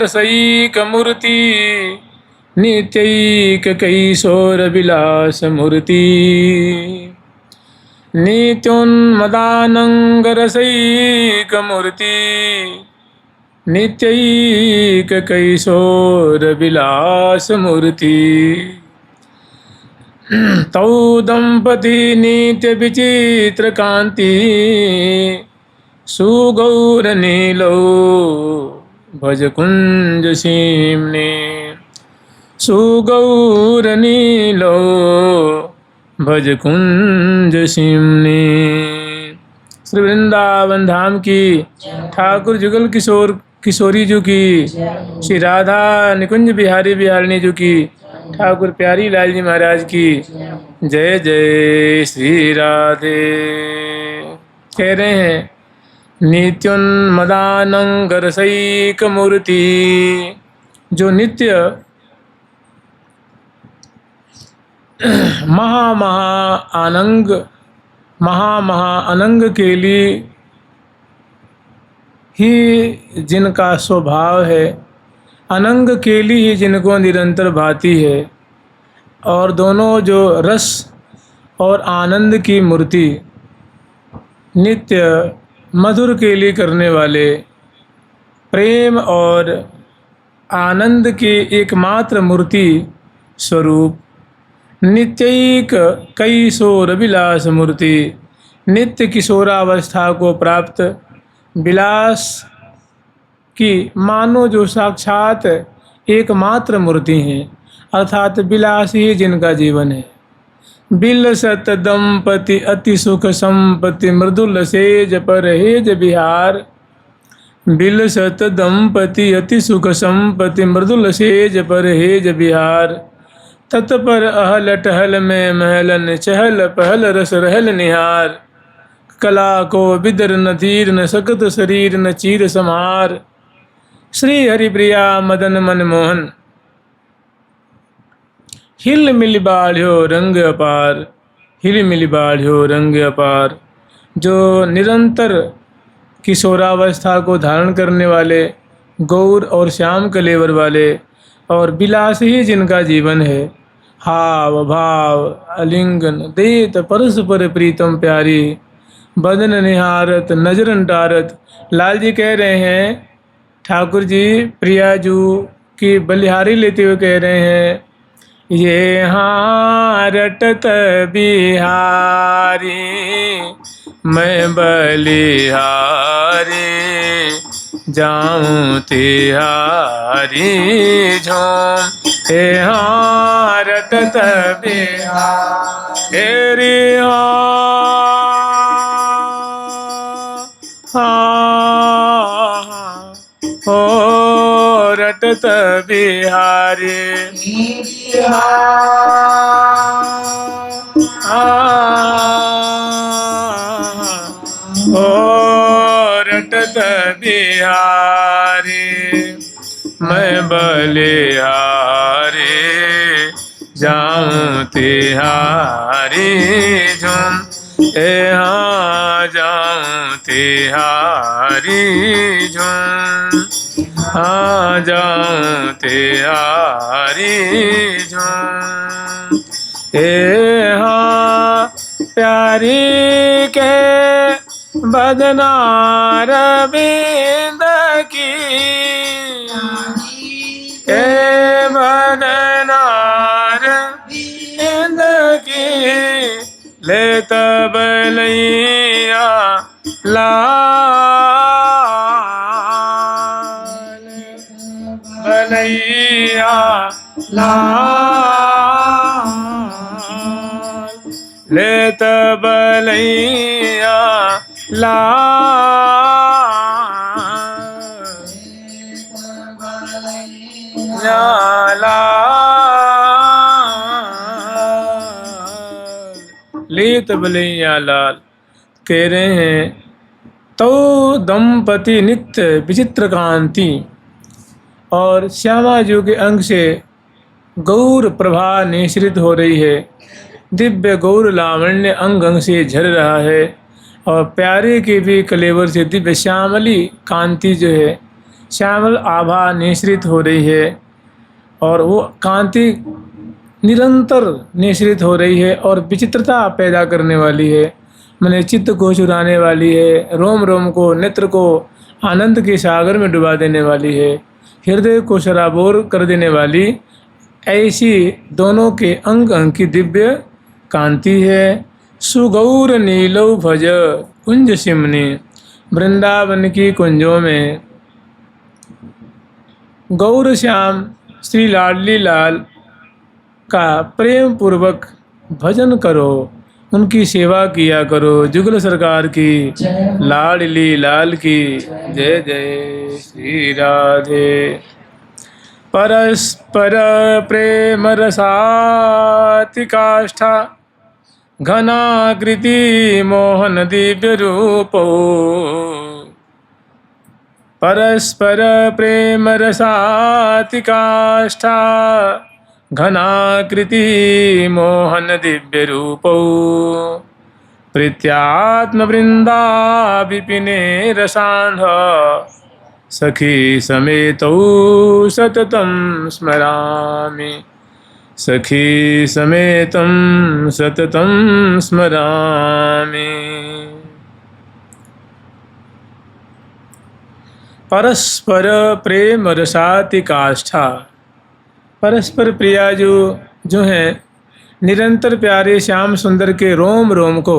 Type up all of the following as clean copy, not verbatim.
रसैक मूर्ति नित्यैक कैशोर विलास मूर्ति नित्योन्मदानंग रसैक मूर्ति नित्यैक कैशोर विलास मूर्ति तौ दंपति नित्य विचित्र कांति सुगौर नीलो भज कुंज सीमने सुगौर नीलो भज कुंज सीमने। श्री वृंदावन धाम की, ठाकुर जुगल किशोर किशोरी जी की, श्री राधा निकुंज बिहारी बिहारिणी जी की, ठाकुर प्यारी लाल जी महाराज की जय जय श्री राधे। कह रहे हैं नित्योन्मदानंग रसैक मूर्ति, जो नित्य महा अनंग के लिए ही जिनका स्वभाव है, अनंग के लिए ही जिनको निरंतर भाती है, और दोनों जो रस और आनंद की मूर्ति नित्य मधुर के लिए करने वाले, प्रेम और आनंद की एकमात्र मूर्ति स्वरूप नित्यैक कैशोर विलास मूर्ति, नित्य किशोरावस्था को प्राप्त विलास की मानो जो साक्षात एकमात्र मूर्ति हैं, अर्थात विलास ही जिनका जीवन है। बिलसत दंपति अति सुख संपत्ति मृदुल सेज परहेज विहार, बिलसत दंपति अति सुख संपत्ति मृदुल सेज परहेज विहार, तत्पर अहल टहल में महलन चहल पहल रस रहल निहार, कला को बिदर न धीर न सकत शरीर न चीर समार, श्री हरिप्रिया मदन मनमोहन हिल मिल बाढ़्यो रंग अपार, हिल मिल बाढ़्यो रंग अपार। जो निरंतर किशोरावस्था को धारण करने वाले, गौर और श्याम कलेवर वाले, और विलास ही जिनका जीवन है, हाव भाव अलिंगन देत परस्पर प्रीतम प्यारी, बदन निहारत नजरन टारत। लाल जी कह रहे हैं, ठाकुर जी प्रियाजू की बलिहारी लेते हुए कह रहे हैं, ये हाँ रटत बिहारी मैं बलिहारी जाऊं तिहारी झूम, हे हाँ रटत बिहारी हो रटत बिहारी हो रटत बिहारी मैं बलिहारी जाऊं तिहारी झूम, हाँ जाऊं तिहारी झूम, हाँ जाऊं तिहारी झूम, हाँ प्यारी के बदनार बिंद की, के बदनार बिंद की, ले तब लैया लाल बलैया लाल, ले तब लैया लेत बलैया लाल। कह रहे हैं, तो दंपति नित्य विचित्र कांति, और श्यामा जी के अंग से गौर प्रभा निश्रित हो रही है, दिव्य गौर लावण्य अंग अंग से झर रहा है, और प्यारे के भी कलेवर से दिव्य श्यामली कांति जो है श्यामल आभा निश्रित हो रही है और वो कांति निरंतर निश्रित हो रही है और विचित्रता पैदा करने वाली है, मैंने चित्त को चुराने वाली है, रोम रोम को नेत्र को आनंद के सागर में डुबा देने वाली है, हृदय को शराबोर कर देने वाली ऐसी दोनों के अंग अंग की दिव्य कांति है। सुगौर नीलौ भज कुंज सिमनी, वृंदावन की कुंजों में गौर श्याम श्री लाडली लाल का प्रेम पूर्वक भजन करो, उनकी सेवा किया करो। जुगल सरकार की, लाडली लाल की जय जय श्री राधे। परस्पर प्रेम रसाति काष्ठा, घनाकृति मोहन दिव्य रूपो। परस्पर प्रेम रसाति काष्ठा, घनाकृति मोहन दिव्य रूपो। प्रीत्यात्म वृंदा विपिने रसांध, सखी समेतौ सततं स्मरामि, सखी समेतं सततं स्मरामि। परस्पर प्रेम रसाति काष्ठा, परस्पर प्रिया जो हैं निरंतर प्यारे श्याम सुंदर के रोम रोम को,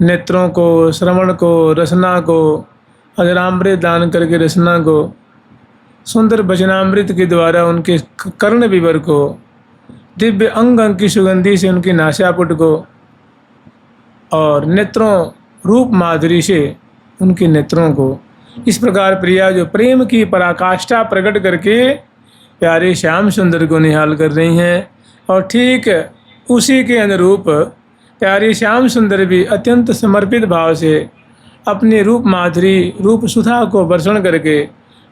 नेत्रों को, श्रवण को, रसना को, अजरामृत दान करके रसना को, सुंदर वचनामृत के द्वारा उनके कर्ण विवर को, दिव्य अंग अंग की सुगंधि से उनकी नासापुट को, और नेत्रों रूप माधुरी से उनके नेत्रों को, इस प्रकार प्रिया जो प्रेम की पराकाष्ठा प्रकट करके प्यारे श्याम सुंदर को निहाल कर रही हैं। और ठीक उसी के अनुरूप प्यारे श्याम सुंदर भी अत्यंत समर्पित भाव से अपने रूप माधुरी रूप सुधा को वर्षण करके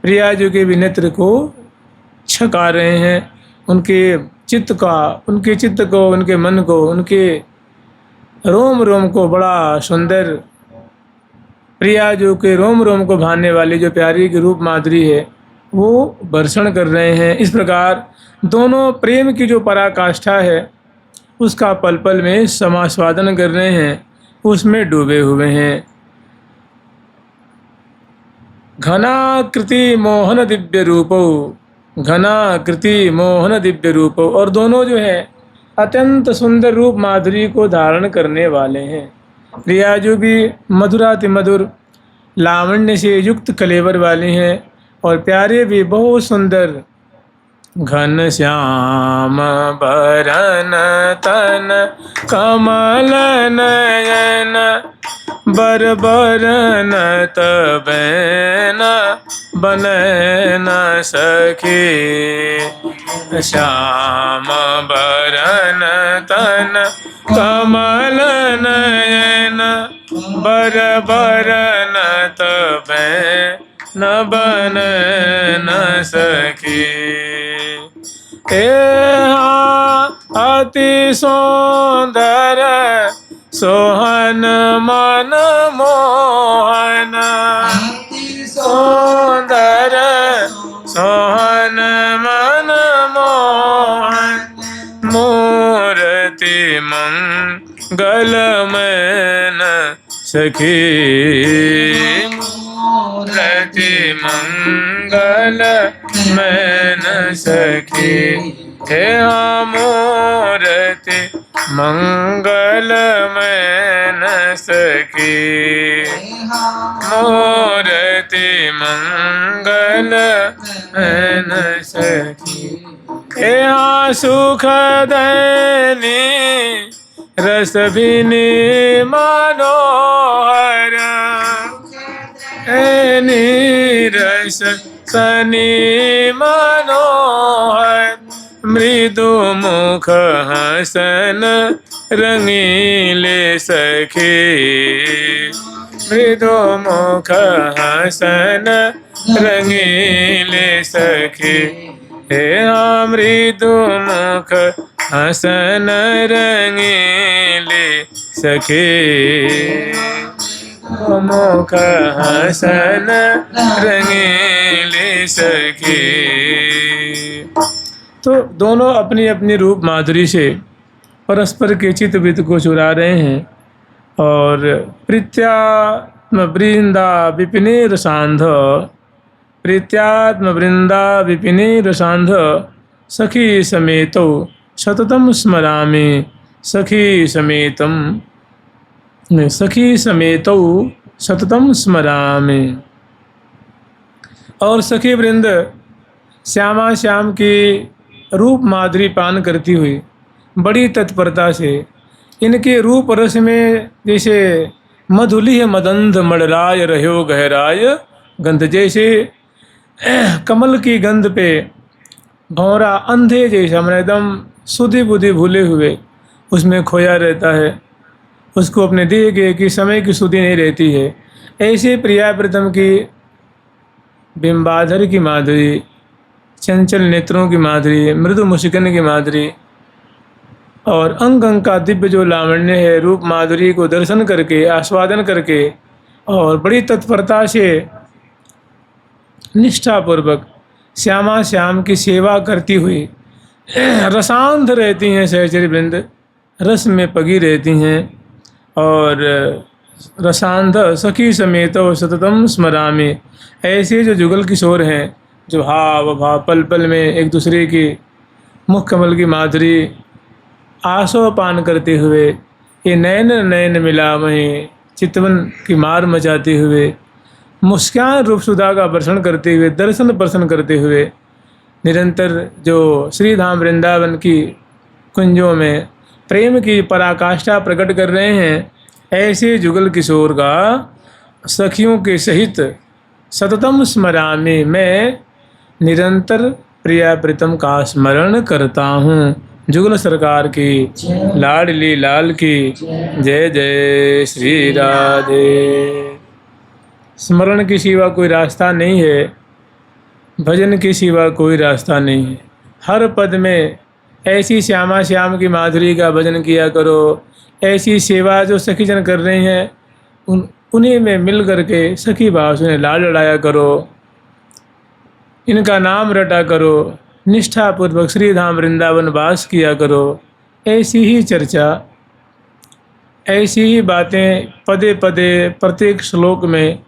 प्रिया जी के भी नेत्र को छका रहे हैं। उनके चित्त को, उनके मन को, उनके रोम रोम को बड़ा सुंदर, प्रिया जो के रोम रोम को भाने वाली जो प्यारी की रूप माधुरी है वो वर्षण कर रहे हैं। इस प्रकार दोनों प्रेम की जो पराकाष्ठा है उसका पल पल में समास्वादन कर रहे हैं, उसमें डूबे हुए हैं। घनाकृति मोहन दिव्य रूपो, घनाकृति मोहन दिव्य रूपो, और दोनों जो है अत्यंत सुंदर रूप माधुरी को धारण करने वाले हैं। प्रिया जो भी मधुराति मधुर लावण्य से युक्त कलेवर वाले हैं और प्यारे भी बहुत सुंदर। घन श्याम बरन तन कमल नयन, बर बरन तबैन बनैन सखी। श्याम बरन तन कमल नयन, बर बरन तबैन बनैन सखी। अति सुंदर सोहन मन मोहन, अति सुंदर सोहन मन मोहन, मूर्ति मंगलमय सखी। मूर्ति मंगलमय सखी, हे मूर्ति मंगलमय सखी। मूर्ति मंगलमय सखी, हे सुखदनी रस भिनी मनोहर, रस सनी मनोहर। मृदु मुख हसन रंगीले सखी, मृदु मुख हसन रंगीले सखी। हे मृदु मुख हसन रंगीले सखी। मुख हसन रंगीली सखी। तो दोनों अपनी अपनी रूप माधुरी से परस्पर के चित्त वृत्त को चुरा रहे हैं। और प्रीत्यात्म वृंदा विपिने रसांध, प्रीत्यात्म वृंदा विपिने रसांध, सखी समेतौ सततम स्मरामि, सखी समेतम सखी समेतौ सततम स्मरामि। और सखी वृंद श्यामा श्याम की रूप माधुरी पान करती हुई बड़ी तत्परता से इनके रूप रस में जैसे मधुलिह मदंध मड़राय रह्यो गहराय गंध, जैसे कमल की गंध पे भौरा अंधे जैसा मैंने एकदम सुधि बुद्धि भूले हुए उसमें खोया रहता है, उसको अपने दिए गए कि समय की सुधि नहीं रहती है। ऐसे प्रिया प्रीतम की बिंबाधर की माधुरी, चंचल नेत्रों की माधुरी, मृदु मुस्कान की माधुरी और अंग अंग का दिव्य जो लावण्य है, रूप माधुरी को दर्शन करके आस्वादन करके और बड़ी तत्परता से निष्ठापूर्वक श्यामा श्याम की सेवा करती हुई रसांध रहती हैं सहचरी वृंद, रस में पगी रहती हैं। और रसांध सखी समेत सततम स्मरामि, ऐसे जो जुगल किशोर हैं जो हाव भाव पल पल में एक दूसरे की मुख कमल की माधुरी आसो पान करते हुए, ये नयन नयन मिलावहीं चितवन की मार मचाते हुए, मुस्कान रूप सुधा का वर्षण करते हुए, दर्शन प्रसन्न करते हुए निरंतर जो श्रीधाम वृंदावन की कुंजों में प्रेम की पराकाष्ठा प्रकट कर रहे हैं, ऐसे जुगल किशोर का सखियों के सहित सततम स्मरामि, मैं निरंतर प्रिया प्रीतम का स्मरण करता हूँ। जुगल सरकार की लाडली लाल की जय जय श्री राधे। स्मरण की सिवा कोई रास्ता नहीं है, भजन की सिवा कोई रास्ता नहीं है। हर पद में ऐसी श्यामा श्याम की माधुरी का भजन किया करो, ऐसी सेवा जो सखी जन कर रहे हैं उन्हीं में मिल करके सखी भाव से लाड लड़ाया करो, इनका नाम रटा करो, निष्ठापूर्वक श्रीधाम वृंदावन वास किया करो। ऐसी ही चर्चा, ऐसी ही बातें पदे पदे प्रत्येक श्लोक में,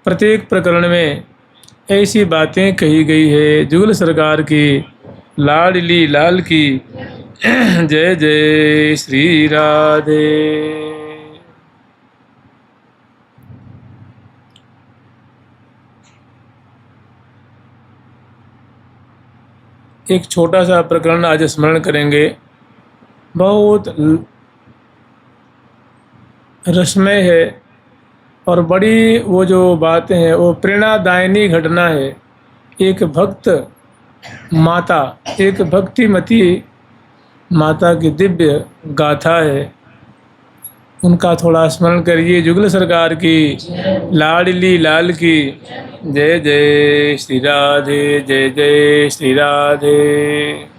प्रत्येक प्रकरण में ऐसी बातें कही गई है। जुगल सरकार की लाडली लाल की जय जय श्री राधे। एक छोटा सा प्रकरण आज स्मरण करेंगे, बहुत रसमय है और बड़ी वो जो बातें हैं वो प्रेरणादायिनी घटना है। एक भक्त माता, एक भक्तिमती माता की दिव्य गाथा है, उनका थोड़ा स्मरण करिए। जुगल सरकार की लाडली लाल की जय जय श्री राधे, जय जय श्री राधे।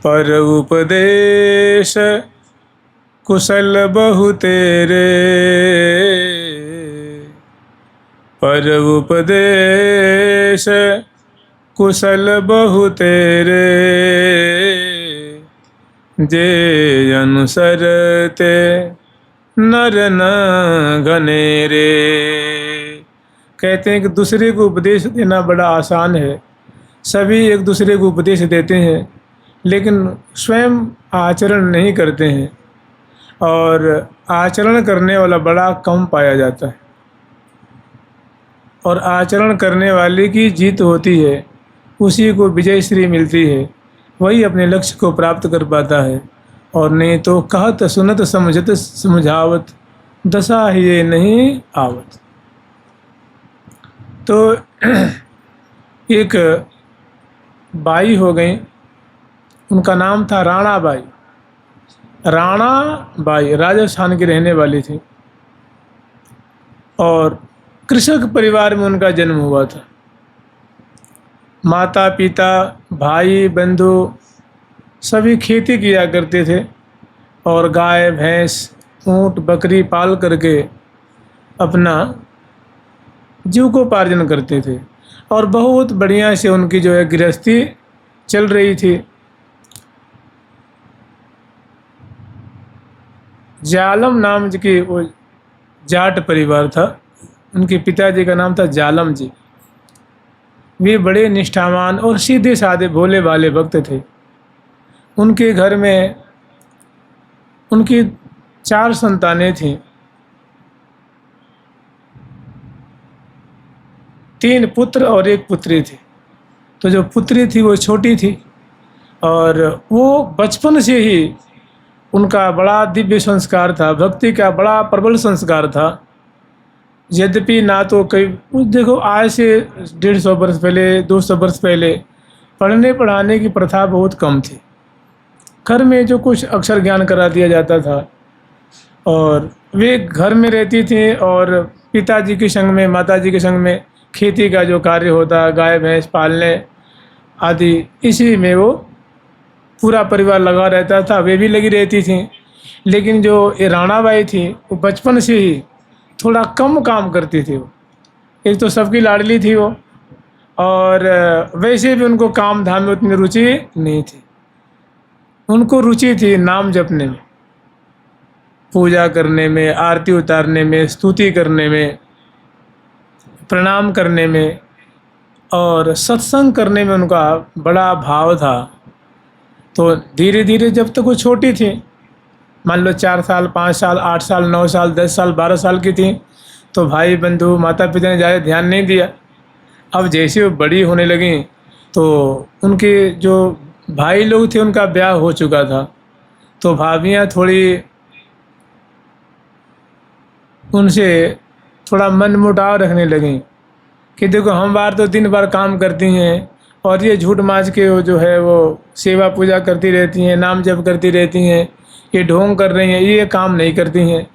पर उपदेश कुशल बहु तेरे, पर उपदेश कुशल बहु तेरे, जे अनुसरते नर न घनेरे। कहते हैं कि दूसरे को उपदेश देना बड़ा आसान है, सभी एक दूसरे को उपदेश देते हैं लेकिन स्वयं आचरण नहीं करते हैं, और आचरण करने वाला बड़ा कम पाया जाता है, और आचरण करने वाले की जीत होती है, उसी को विजय श्री मिलती है, वही अपने लक्ष्य को प्राप्त कर पाता है। और नहीं तो कहत सुनत समझत समझावत, दशा ही नहीं आवत। तो एक बाई हो गई, उनका नाम था राणा बाई। राणा बाई राजस्थान की रहने वाली थी। और कृषक परिवार में उनका जन्म हुआ था। माता पिता भाई बंधु सभी खेती किया करते थे और गाय भैंस ऊँट बकरी पाल करके अपना जीविकोपार्जन करते थे और बहुत बढ़िया से उनकी जो है गृहस्थी चल रही थी। जालम नाम की वो जाट परिवार था, उनके पिताजी का नाम था जालम जी। वे बड़े निष्ठावान और सीधे साधे भोले भाले भक्त थे। उनके घर में उनकी 4 संतानें थीं। 3 पुत्र और 1 पुत्री थी। तो जो पुत्री थी वो छोटी थी और वो बचपन से ही उनका बड़ा दिव्य संस्कार था, भक्ति का बड़ा प्रबल संस्कार था। यद्यपि ना तो कई देखो आज से 150 वर्ष पहले 200 वर्ष पहले पढ़ने पढ़ाने की प्रथा बहुत कम थी। घर में जो कुछ अक्षर ज्ञान करा दिया जाता था और वे घर में रहती थी और पिताजी के संग में माताजी के संग में खेती का जो कार्य होता, गाय भैंस पालने आदि, इसी में वो पूरा परिवार लगा रहता था। वे भी लगी रहती थी। लेकिन जो ये राणाबाई थी वो बचपन से ही थोड़ा कम काम करती थी। वो एक तो सबकी लाडली थी वो, और वैसे भी उनको काम धाम में उतनी रुचि नहीं थी। उनको रुचि थी नाम जपने में, पूजा करने में, आरती उतारने में, स्तुति करने में, प्रणाम करने में और सत्संग करने में उनका बड़ा भाव था। तो धीरे धीरे जब तक वो छोटी थी, मान लो 4 साल 5 साल 8 साल 9 साल 10 साल 12 साल की थी, तो भाई बंधु माता पिता ने ज़्यादा ध्यान नहीं दिया। अब जैसे वो बड़ी होने लगी तो उनके जो भाई लोग थे उनका ब्याह हो चुका था। तो भाभियाँ थोड़ी उनसे थोड़ा मनमुटाव रखने लगी कि देखो हम बार तो दिन भर काम करती हैं और ये झूठ माज के वो जो है वो सेवा पूजा करती रहती हैं, नाम जप करती रहती हैं, ये ढोंग कर रही हैं, ये काम नहीं करती हैं।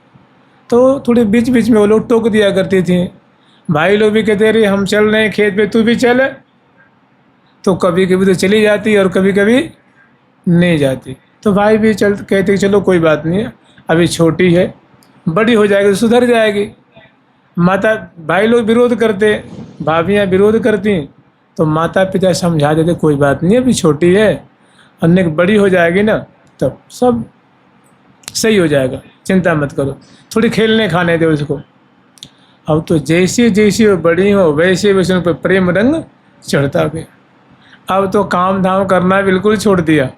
तो थोड़ी बीच बीच में वो लोग टोक दिया करती थी। भाई लोग भी कहते रहे हम चल रहे हैं खेत पे, तू भी चल। तो कभी कभी तो चली जाती और कभी कभी नहीं जाती। तो भाई भी कहते चलो कोई बात नहीं है, अभी छोटी है, बड़ी हो जाएगी तो सुधर जाएगी। माता भाई लोग विरोध करते, भाभियाँ विरोध करती, तो माता पिता समझा देते कोई बात नहीं, अभी छोटी है, अन्य बड़ी हो जाएगी ना तब सब सही हो जाएगा, चिंता मत करो, थोड़ी खेलने खाने दे उसको। अब तो जैसी जैसी वो बड़ी हो वैसे वैसे उन पर प्रेम रंग चढ़ता गया। अब तो काम धाम करना बिल्कुल छोड़ दिया,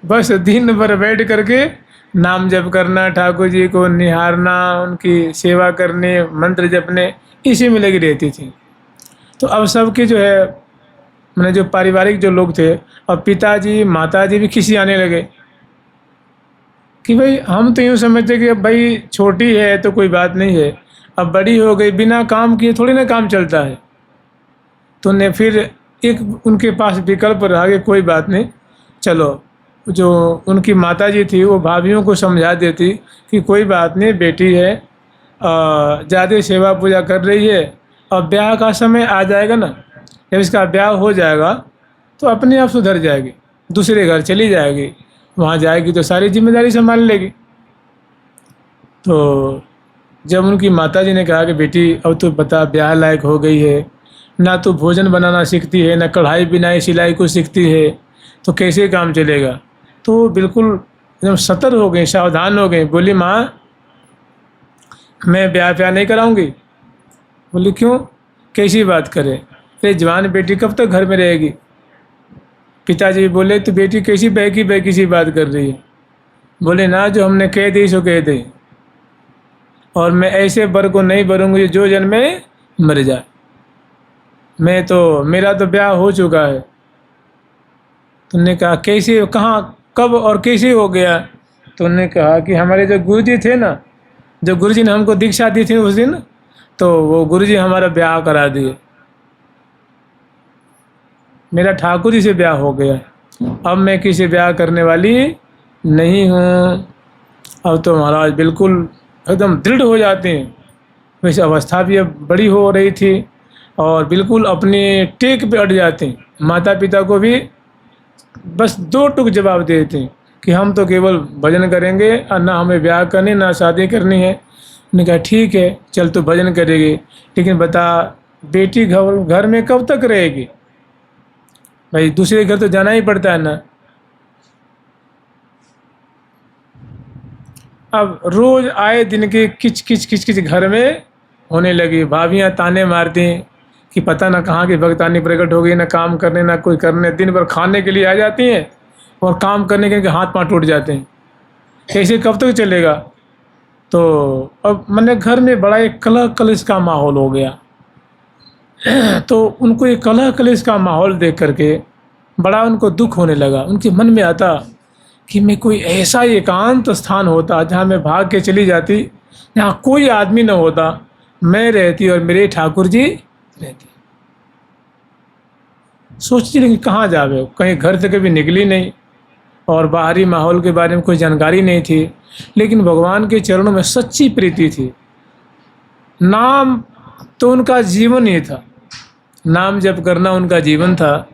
बस दिन भर बैठ करके नाम जप करना, ठाकुर जी को निहारना, उनकी सेवा करने, मंत्र जपने, इसी में लगी रहती थी। तो अब सबके जो है मैंने जो पारिवारिक जो लोग थे और पिताजी माताजी भी खिसी आने लगे कि भाई हम तो यूँ समझते कि अब भाई छोटी है तो कोई बात नहीं है, अब बड़ी हो गई, बिना काम किए थोड़ी ना काम चलता है। तो ने फिर एक उनके पास विकल्प रहा कि कोई बात नहीं, चलो जो उनकी माताजी थी वो भाभियों को समझा देती कि कोई बात नहीं, बेटी है, ज़्यादा सेवा पूजा कर रही है, और ब्याह का समय आ जाएगा ना, जब इसका ब्याह हो जाएगा तो अपने आप सुधर जाएगी, दूसरे घर चली जाएगी, वहाँ जाएगी तो सारी जिम्मेदारी संभाल लेगी। तो जब उनकी माताजी ने कहा कि बेटी अब तो बता ब्याह लायक हो गई है, ना तो भोजन बनाना सीखती है, ना कढ़ाई बिनाई सिलाई को सीखती है, तो कैसे काम चलेगा। तो बिल्कुल एकदम सतर्क हो गई, सावधान हो गई। बोली माँ मैं ब्याह नहीं कराऊंगी। बोली क्यों, कैसी बात करे, अरे जवान बेटी कब तक घर में रहेगी। पिताजी बोले तो बेटी कैसी बहकी सी बात कर रही है। बोले ना जो हमने कह दी सो कह दी, और मैं ऐसे बर को नहीं भरूंगी जो जन्मे मर जाए। मैं तो मेरा तो ब्याह हो चुका है। तुमने कहा कैसे, कहाँ, कब और कैसे हो गया। तो उन्होंने कहा कि हमारे जो गुरुजी थे ना, जो गुरुजी ने हमको दीक्षा दी थी उस दिन, तो वो गुरुजी हमारा ब्याह करा दिए, मेरा ठाकुर जी से ब्याह हो गया, अब मैं किसी ब्याह करने वाली नहीं हूँ। अब तो महाराज बिल्कुल एकदम दृढ़ हो जाते हैं वैसे अवस्था भी अब बड़ी हो रही थी और बिल्कुल अपने टेक पे अड़ जाते। माता पिता को भी बस दो टूक जवाब देते कि हम तो केवल भजन करेंगे और ना हमें ब्याह करनी ना शादी करनी है। उन्होंने कहा ठीक है चल तो भजन करेगी, लेकिन बता बेटी घर घर में कब तक रहेगी? भाई दूसरे घर तो जाना ही पड़ता है ना। अब रोज आए दिन के किच किच किच किच घर में होने लगी। भाभियाँ ताने मारती कि पता ना कहाँ की भगतानी प्रकट हो गई, ना काम करने ना कोई करने, दिन भर खाने के लिए आ जाती हैं और काम करने के हाथ पांव टूट जाते हैं। ऐसे कब तक चलेगा? तो अब मैंने घर में बड़ा एक कलह कलेश का माहौल हो गया। तो उनको एक कलह कलेश का माहौल देख करके बड़ा उनको दुख होने लगा। उनके मन में आता कि मैं कोई ऐसा एकांत स्थान होता जहाँ मैं भाग के चली जाती, जहाँ कोई आदमी न होता, मैं रहती और मेरे ठाकुर जी रहती। सोचती रही कहाँ जावे, कहीं घर से कभी निकली नहीं और बाहरी माहौल के बारे में कोई जानकारी नहीं थी, लेकिन भगवान के चरणों में सच्ची प्रीति थी। नाम तो उनका जीवन ही था, नाम जप करना उनका जीवन था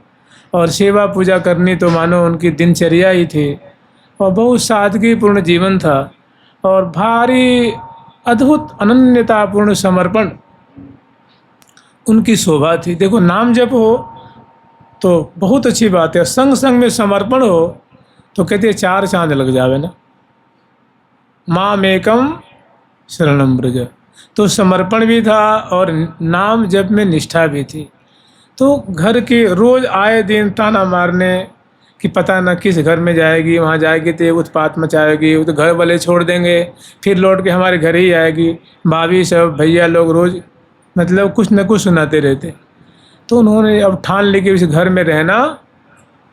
और सेवा पूजा करनी तो मानो उनकी दिनचर्या ही थी और बहुत सादगीपूर्ण जीवन था और भारी अद्भुत अनन्यतापूर्ण समर्पण उनकी शोभा थी। देखो नाम जप हो तो बहुत अच्छी बात है, संग संग में समर्पण हो तो कहते चार चांद लग जावे ना। माम एकम शरणम ब्रज, तो समर्पण भी था और नाम जप में निष्ठा भी थी। तो घर के रोज आए दिन ताना मारने कि पता न किस घर में जाएगी, वहाँ जाएगी तो उत्पात मचाएगी, वो तो घर वाले छोड़ देंगे, फिर लौट के हमारे घर ही आएगी। भाभी सब भैया लोग रोज़ मतलब कुछ न कुछ सुनाते रहते। तो उन्होंने अब ठान ली कि इस घर में रहना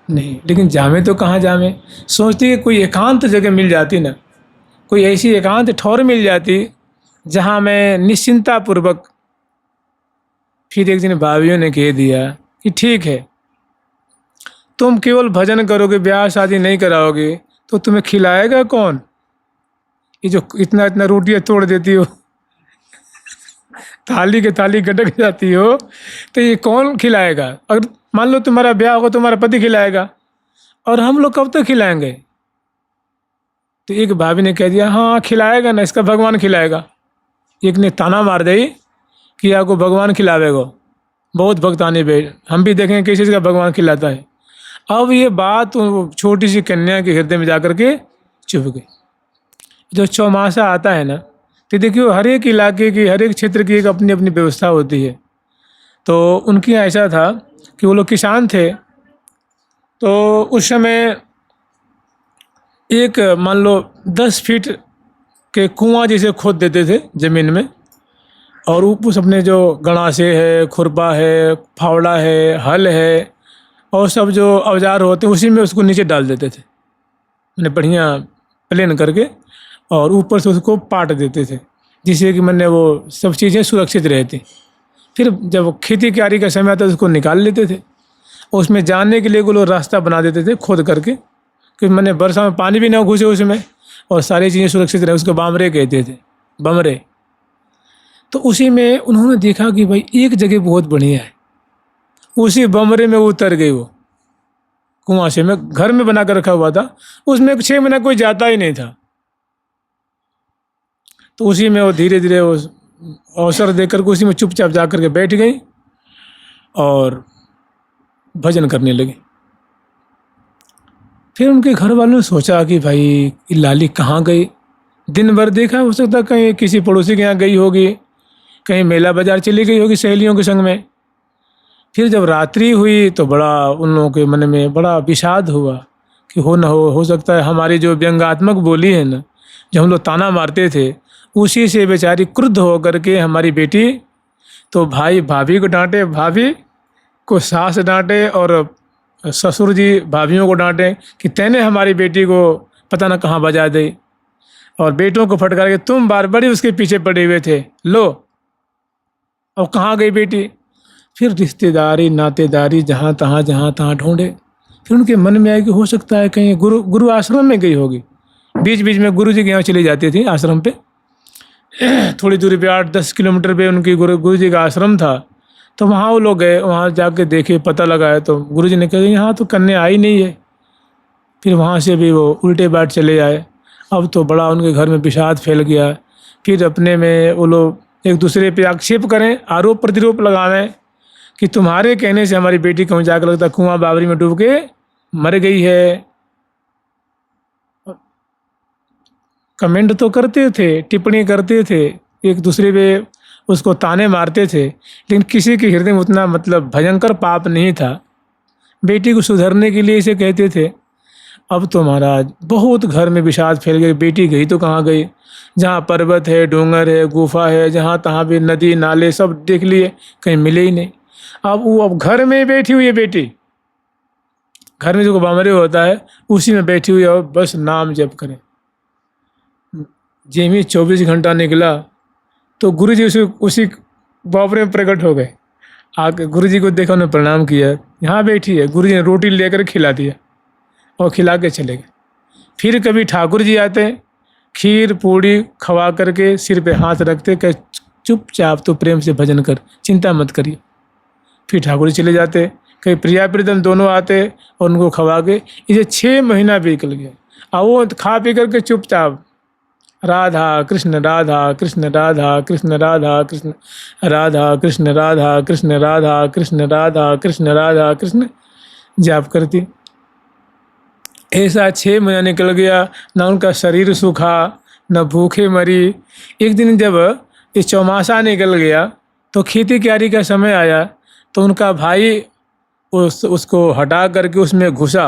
नहीं, लेकिन जामे तो कहाँ जामे। सोचती कि कोई एकांत जगह मिल जाती ना, कोई ऐसी एकांत ठौर मिल जाती जहाँ मैं निश्चिंतापूर्वक। फिर एक दिन भाभीयों ने कह दिया कि ठीक है तुम केवल भजन करोगे, ब्याह शादी नहीं कराओगे तो तुम्हें खिलाएगा कौन? ये जो इतना इतना रोटियां तोड़ देती हो, थाली के थाली गटक जाती हो, तो ये कौन खिलाएगा? अगर मान लो तुम्हारा ब्याह होगा तुम्हारा पति खिलाएगा, और हम लोग कब तक खिलाएंगे? तो एक भाभी ने कह दिया हाँ खिलाएगा ना, इसका भगवान खिलाएगा। एक ने ताना मार दी कि आपको भगवान खिलावेगा, बहुत भक्तानी बे, हम भी देखें किसी का भगवान खिलाता है। अब ये बात छोटी सी कन्या के हृदय में जाकर के चुभ गई। जो चौमासा आता है ना, तो देखियो हर एक इलाके की हर एक क्षेत्र की एक अपनी अपनी व्यवस्था होती है। तो उनके यहाँ ऐसा था कि वो लोग किसान थे, तो उस समय एक मान लो 10 फीट के कुआं जैसे खोद देते थे ज़मीन में, और ऊपर अपने जो गणासे है, खुरपा है, फावड़ा है, हल है और सब जो औजार होते हैं उसी में उसको नीचे डाल देते थे, मैंने बढ़िया प्लेन करके, और ऊपर से उसको पाट देते थे जिससे कि मैंने वो सब चीज़ें सुरक्षित रहती। फिर जब खेती क्यारी का समय आता तो उसको निकाल लेते थे, उसमें जाने के लिए वो लोग रास्ता बना देते थे खोद करके कि मैंने वर्षा में पानी भी ना घुसे उसमें और सारी चीज़ें सुरक्षित रहे। उसको बामरे कहते थे, बमरे। तो उसी में उन्होंने देखा कि भाई एक जगह बहुत बढ़िया है, उसी बमरे में वो उतर गई। वो कुआं से में घर में बना कर रखा हुआ था, उसमें 6 महीना कोई जाता ही नहीं था। तो उसी में वो धीरे धीरे वो अवसर देकर के उसी में चुपचाप जा कर के बैठ गई और भजन करने लगी। फिर उनके घर वालों ने सोचा कि भाई ये लाली कहाँ गई, दिन भर देखा, हो सकता है कहीं किसी पड़ोसी के यहाँ गई होगी, कहीं मेला बाजार चली गई होगी सहेलियों के संग में। फिर जब रात्रि हुई तो बड़ा उन लोगों के मन में बड़ा विषाद हुआ कि हो सकता है हमारी जो व्यंग्यात्मक बोली है ना, जो हम लोग ताना मारते थे, उसी से बेचारी क्रुद्ध होकर के हमारी बेटी तो भाई भाभी को डांटे, भाभी को सास डांटे और ससुर जी भाभियों को डांटे कि तैने हमारी बेटी को पता ना कहाँ बजा दे, और बेटों को फटकार के तुम बार बड़ी उसके पीछे पड़े हुए थे, लो और कहाँ गई बेटी। फिर रिश्तेदारी नातेदारी जहाँ तहाँ ढूंढे। फिर उनके मन में आया कि हो सकता है कहीं गुरु आश्रम में गई होगी। बीच बीच में गुरु जी के यहाँ चली जाती थी आश्रम पे, थोड़ी दूरी पे 8-10 किलोमीटर पे उनकी गुरु जी का आश्रम था। तो वहाँ वो लोग गए, वहाँ जाके देखे, पता लगाया तो गुरु जी ने कहा यहाँ तो कन्या आई नहीं है। फिर वहाँ से भी वो उल्टे बाट चले आए। अब तो बड़ा उनके घर में विषाद फैल गया। फिर अपने में वो लोग एक दूसरे पे आक्षेप करें, आरोप प्रतिरोप लगाएं कि तुम्हारे कहने से हमारी बेटी कहूँ जाकर लगता कुआं बावरी में डूब के मर गई है। कमेंट तो करते थे, टिप्पणी करते थे, एक दूसरे पे उसको ताने मारते थे, लेकिन किसी के हृदय में उतना मतलब भयंकर पाप नहीं था। बेटी को सुधरने के लिए इसे कहते थे। अब तो महाराज बहुत घर में विषाद फैल गई। बेटी गई तो कहाँ गई? जहाँ पर्वत है, डूंगर है, गुफा है, जहाँ तहाँ भी नदी नाले सब देख लिए, कहीं मिले ही नहीं। अब घर में बैठी हुई है बेटी, घर में जो बामरे होता है उसी में बैठी हुई है और बस नाम जप करे। जेमी 24 घंटा निकला तो गुरु जी उसी बावरे में प्रकट हो गए। आके गुरु जी को देखा, उन्हें प्रणाम किया, यहाँ बैठी है। गुरु जी ने रोटी लेकर खिला दिया और खिला के चले गए। फिर कभी ठाकुर जी आते, खीर पूड़ी खवा करके सिर पे हाथ रखते, कह चुपचाप तो प्रेम से भजन कर, चिंता मत करिए। फिर ठाकुर जी चले जाते। कहीं प्रिया प्रीतम दोनों आते और उनको खवा के, इसे 6 महीना भी निकल गया। और वो खा पी करके चुपचाप राधा कृष्ण राधा कृष्ण राधा कृष्ण राधा कृष्ण राधा कृष्ण राधा कृष्ण राधा कृष्ण राधा कृष्ण राधा कृष्ण जाप करती। ऐसा 6 महीना निकल गया, ना उनका शरीर सूखा, न भूखे मरी। एक दिन जब ये चौमासा निकल गया तो खेती क्यारी का समय आया, तो उनका भाई उसको हटा करके उसमें घुसा।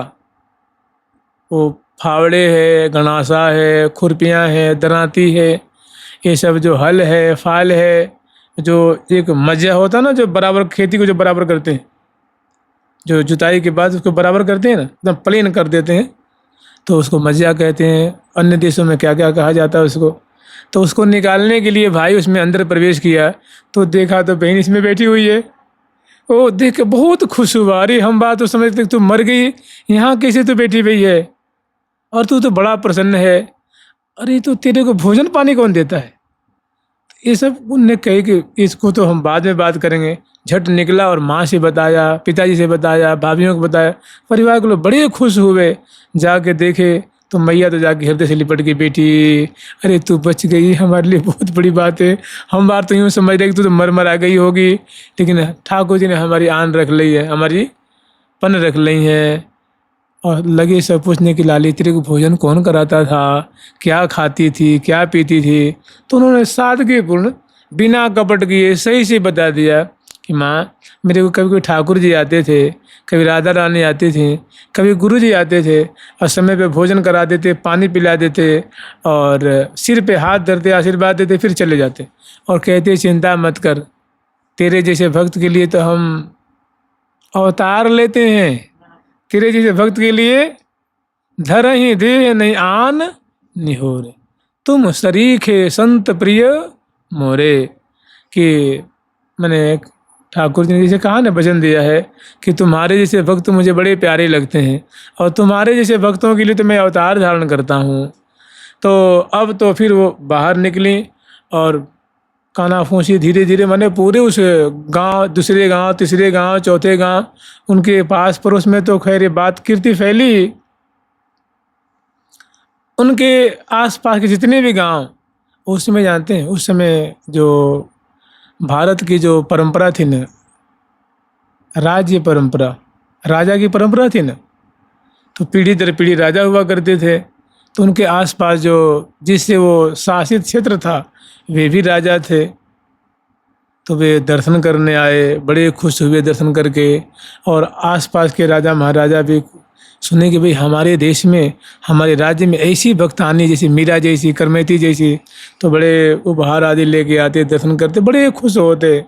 वो फावड़े है, गणासा है, खुरपियाँ है, दराती है, ये सब जो हल है, फाल है, जो एक मज्जा होता ना, जो बराबर खेती को जो बराबर करते हैं, जो जुताई के बाद उसको बराबर करते हैं ना, एकदम प्लेन कर देते हैं, तो उसको मज्जा कहते हैं। अन्य देशों में क्या क्या कहा जाता है उसको। तो उसको निकालने के लिए भाई उसमें अंदर प्रवेश किया तो देखा तो बहन इसमें बैठी हुई है। वो देख के बहुत खुश हुआ। अरे हम बात तो समझते तू मर गई, यहाँ कैसे तू बैठी हुई है, और तू तो बड़ा प्रसन्न है। अरे तो तेरे को भोजन पानी कौन देता है? ये सब उनने कहे कि इसको तो हम बाद में बात करेंगे। झट निकला और माँ से बताया, पिताजी से बताया, भाभीियों को बताया। परिवार के लोग बड़े खुश हुए। जाके देखे तो मैया तो जाके हृदय से लिपट गई, बेटी अरे तू बच गई, हमारे लिए बहुत बड़ी बात है। हम बात तो यूँ समझ रहे कि तू तो मर मर आ गई होगी, लेकिन ठाकुर जी ने हमारी आन रख ली है, हमारी पन रख ली है। और लगे सब पूछने की, लाली तेरे को भोजन कौन कराता था, क्या खाती थी, क्या पीती थी? तो उन्होंने सादगीपूर्ण बिना कपट किए सही से बता दिया कि माँ मेरे को कभी कोई ठाकुर जी आते थे, कभी राधा रानी आती थी, कभी गुरु जी आते थे और समय पे भोजन करा देते, पानी पिला देते और सिर पे हाथ धरते, आशीर्वाद देते, फिर चले जाते और कहते चिंता मत कर, तेरे जैसे भक्त के लिए तो हम अवतार लेते हैं, तेरे जैसे भक्त के लिए धर ही दे नहीं आन निहोरे, तुम सरीखे संत प्रिय मोरे। कि मैंने ठाकुर जी ने जैसे कहा ना, भजन दिया है कि तुम्हारे जैसे भक्त मुझे बड़े प्यारे लगते हैं और तुम्हारे जैसे भक्तों के लिए तो मैं अवतार धारण करता हूँ। तो अब तो फिर वो बाहर निकली और काना फूंसी धीरे धीरे, मैंने पूरे उस गांव, दूसरे गांव, तीसरे गांव, चौथे गांव, उनके पास पड़ोस में तो खैर ये बात कीर्ति फैली। उनके आसपास के जितने भी गांव, उस समय जानते हैं, उस समय जो भारत की जो परंपरा थी ना, राज्य परंपरा, राजा की परंपरा थी ना, तो पीढ़ी दर पीढ़ी राजा हुआ करते थे। तो उनके आसपास जो जिससे वो शासित क्षेत्र था वे भी राजा थे। तो वे दर्शन करने आए, बड़े खुश हुए दर्शन करके। और आसपास के राजा महाराजा भी सुने कि भाई हमारे देश में, हमारे राज्य में ऐसी भक्तानी जैसी मीरा जैसी, करमेती जैसी, तो बड़े उपहार आदि लेके आते, दर्शन करते, बड़े खुश होते